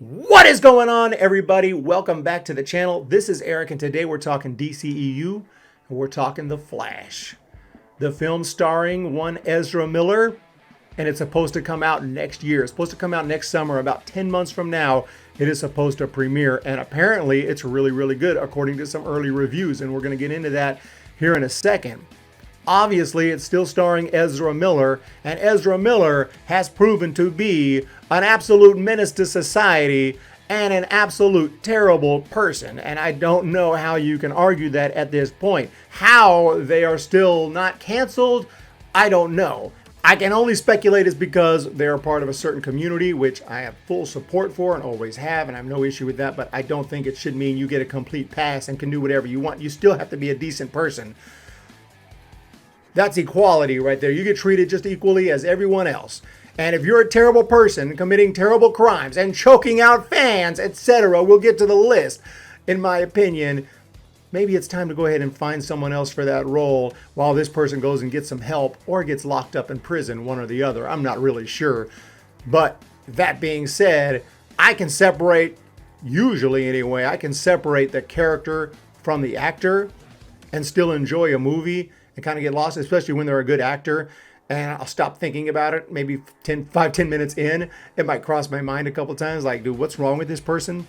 What is going on, everybody? Welcome back to the channel. This is Eric, and today we're talking DCEU, and we're talking The Flash. The film starring one Ezra Miller, and it's supposed to come out next year. It's supposed to come out next summer, about 10 months from now. It is supposed to premiere, and apparently it's really, really good, according to some early reviews, and we're going to get into that here in a second. Obviously, it's still starring Ezra Miller, and Ezra Miller has proven to be an absolute menace to society and an absolute terrible person. And I don't know how you can argue that at this point. How they are still not canceled, I don't know. I can only speculate is because they're part of a certain community, which I have full support for and always have, and I have no issue with that, but I don't think it should mean you get a complete pass and can do whatever you want. You still have to be a decent person. That's equality right there. You get treated just equally as everyone else. And if you're a terrible person committing terrible crimes and choking out fans, etc., we'll get to the list. In my opinion, maybe it's time to go ahead and find someone else for that role while this person goes and gets some help or gets locked up in prison, one or the other. I'm not really sure. But that being said, I can separate, usually anyway, I can separate the character from the actor and still enjoy a movie and kind of get lost, especially when they're a good actor. And I'll stop thinking about it. Maybe 10 minutes in, it might cross my mind a couple times. Like, dude, what's wrong with this person?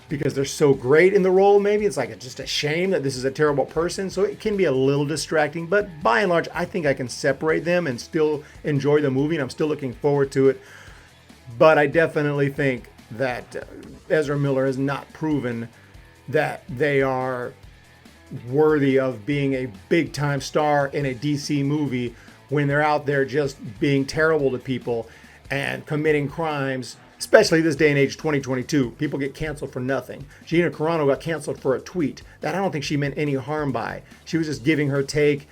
Because they're so great in the role. Maybe it's like just a shame that this is a terrible person. So it can be a little distracting. But by and large, I think I can separate them and still enjoy the movie. And I'm still looking forward to it. But I definitely think that Ezra Miller has not proven that they are worthy of being a big time star in a DC movie when they're out there just being terrible to people and committing crimes, especially this day and age, 2022. People get canceled for nothing. Gina Carano got canceled for a tweet that I don't think she meant any harm by. She was just giving her take.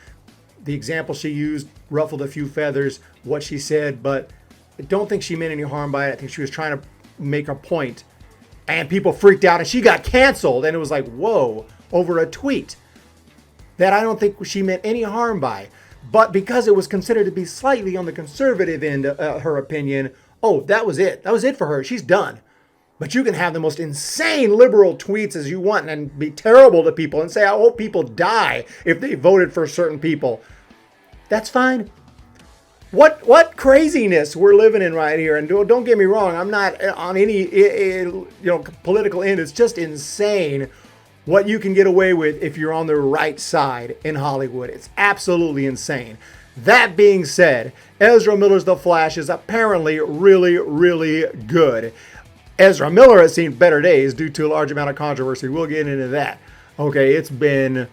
The example she used ruffled a few feathers, what she said, but I don't think she meant any harm by it. I think she was trying to make a point, and people freaked out and she got canceled, and it was like, whoa, over a tweet that I don't think she meant any harm by. But because it was considered to be slightly on the conservative end, her opinion, oh, that was it. That was it for her. She's done. But you can have the most insane liberal tweets as you want and be terrible to people and say, I hope people die if they voted for certain people. That's fine. What craziness we're living in right here. And don't get me wrong, I'm not on any political end. It's just insane what you can get away with if you're on the right side in Hollywood. It's absolutely insane. That being said, Ezra Miller's The Flash is apparently really, really good. Ezra Miller has seen better days due to a large amount of controversy. We'll get into that. Okay, it's been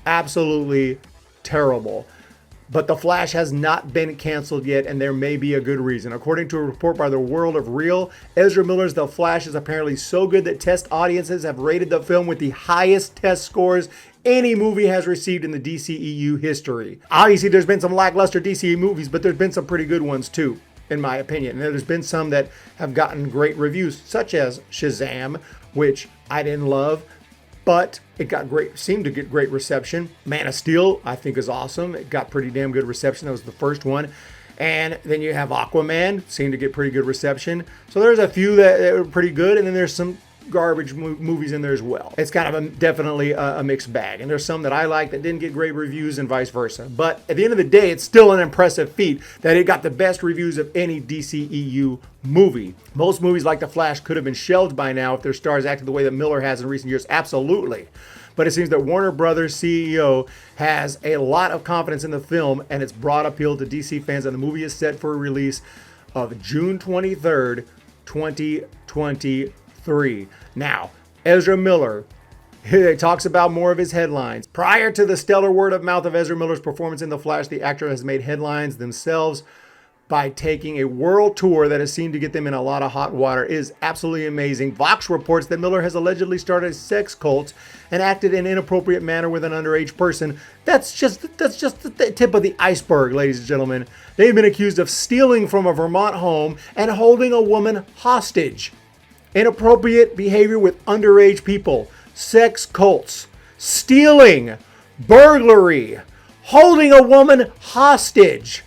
absolutely terrible. But The Flash has not been canceled yet, and there may be a good reason. According to a report by the World of Real, Ezra Miller's The Flash is apparently so good that test audiences have rated the film with the highest test scores any movie has received in the DCEU history. Obviously, there's been some lackluster DCEU movies, but there's been some pretty good ones too, in my opinion. And there's been some that have gotten great reviews, such as Shazam, which I didn't love, but it seemed to get great reception. Man of Steel, I think, is awesome. It got pretty damn good reception. That was the first one. And then you have Aquaman, seemed to get pretty good reception. So there's a few that were pretty good, and then there's some garbage movies in there as well. It's kind of definitely a mixed bag. And there's some that I like that didn't get great reviews and vice versa. But at the end of the day, it's still an impressive feat that it got the best reviews of any DCEU movie. Most movies like The Flash could have been shelved by now if their stars acted the way that Miller has in recent years. Absolutely. But it seems that Warner Brothers CEO has a lot of confidence in the film and its broad appeal to DC fans, and the movie is set for a release of June 23rd, 2023. Now, Ezra Miller, he talks about more of his headlines. Prior to the stellar word of mouth of Ezra Miller's performance in The Flash, the actor has made headlines themselves by taking a world tour that has seemed to get them in a lot of hot water. It is absolutely amazing. Vox reports that Miller has allegedly started a sex cult and acted in an inappropriate manner with an underage person. That's just the tip of the iceberg, ladies and gentlemen. They've been accused of stealing from a Vermont home and holding a woman hostage. Inappropriate behavior with underage people, sex cults, stealing, burglary, holding a woman hostage.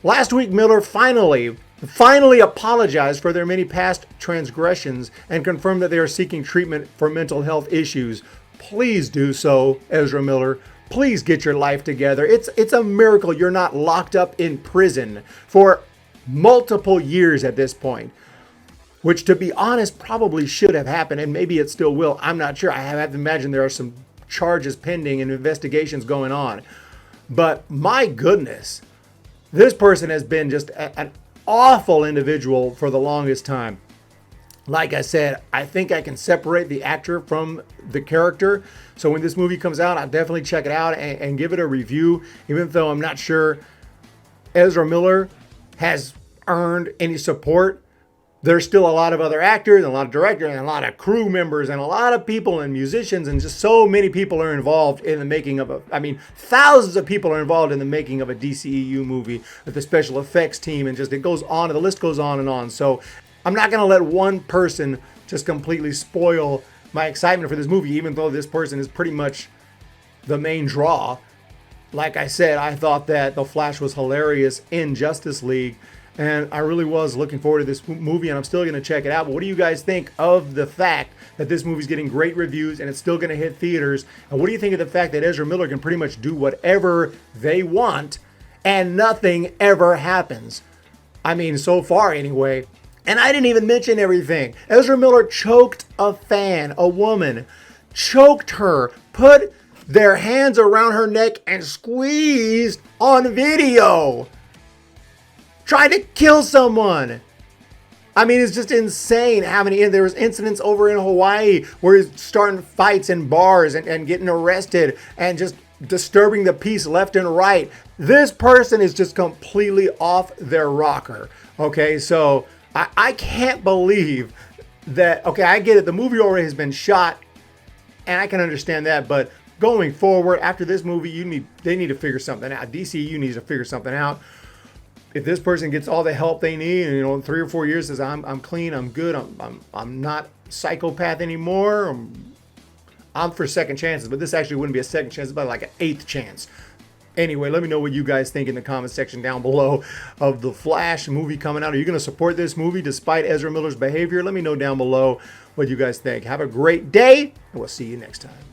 Last week, Miller finally finally apologize for their many past transgressions and confirm that they are seeking treatment for mental health issues. Please do so, Ezra Miller. Please get your life together. It's a miracle you're not locked up in prison for multiple years at this point, which, to be honest, probably should have happened, and maybe it still will. I'm not sure. I have to imagine there are some charges pending and investigations going on. But my goodness, this person has been just an awful individual for the longest time. Like I said, I think I can separate the actor from the character. So when this movie comes out, I'll definitely check it out and give it a review, even though I'm not sure Ezra Miller has earned any support. There's still a lot of other actors and a lot of directors and a lot of crew members and a lot of people and musicians, and just so many people are involved in the making of thousands of people are involved in the making of a DCEU movie with the special effects team, and just it goes on, the list goes on and on. So I'm not going to let one person just completely spoil my excitement for this movie, even though this person is pretty much the main draw. Like I said, I thought that The Flash was hilarious in Justice League, and I really was looking forward to this movie, and I'm still going to check it out. But what do you guys think of the fact that this movie's getting great reviews and it's still going to hit theaters? And what do you think of the fact that Ezra Miller can pretty much do whatever they want and nothing ever happens? I mean, so far anyway. And I didn't even mention everything. Ezra Miller choked a fan, a woman, choked her, put their hands around her neck and squeezed on video. Tried to kill someone. I mean, it's just insane how many. There was incidents over in Hawaii where he's starting fights in bars and getting arrested and just disturbing the peace left and right. This person is just completely off their rocker. Okay, so I can't believe that. Okay, I get it. The movie already has been shot, and I can understand that. But going forward, after this movie, they need to figure something out. DCEU needs to figure something out. If this person gets all the help they need, and in 3 or 4 years says I'm clean, I'm good, I'm not psychopath anymore, I'm for second chances. But this actually wouldn't be a second chance, it's about like an 8th chance. Anyway, let me know what you guys think in the comment section down below of the Flash movie coming out. Are you going to support this movie despite Ezra Miller's behavior? Let me know down below what you guys think. Have a great day, and we'll see you next time.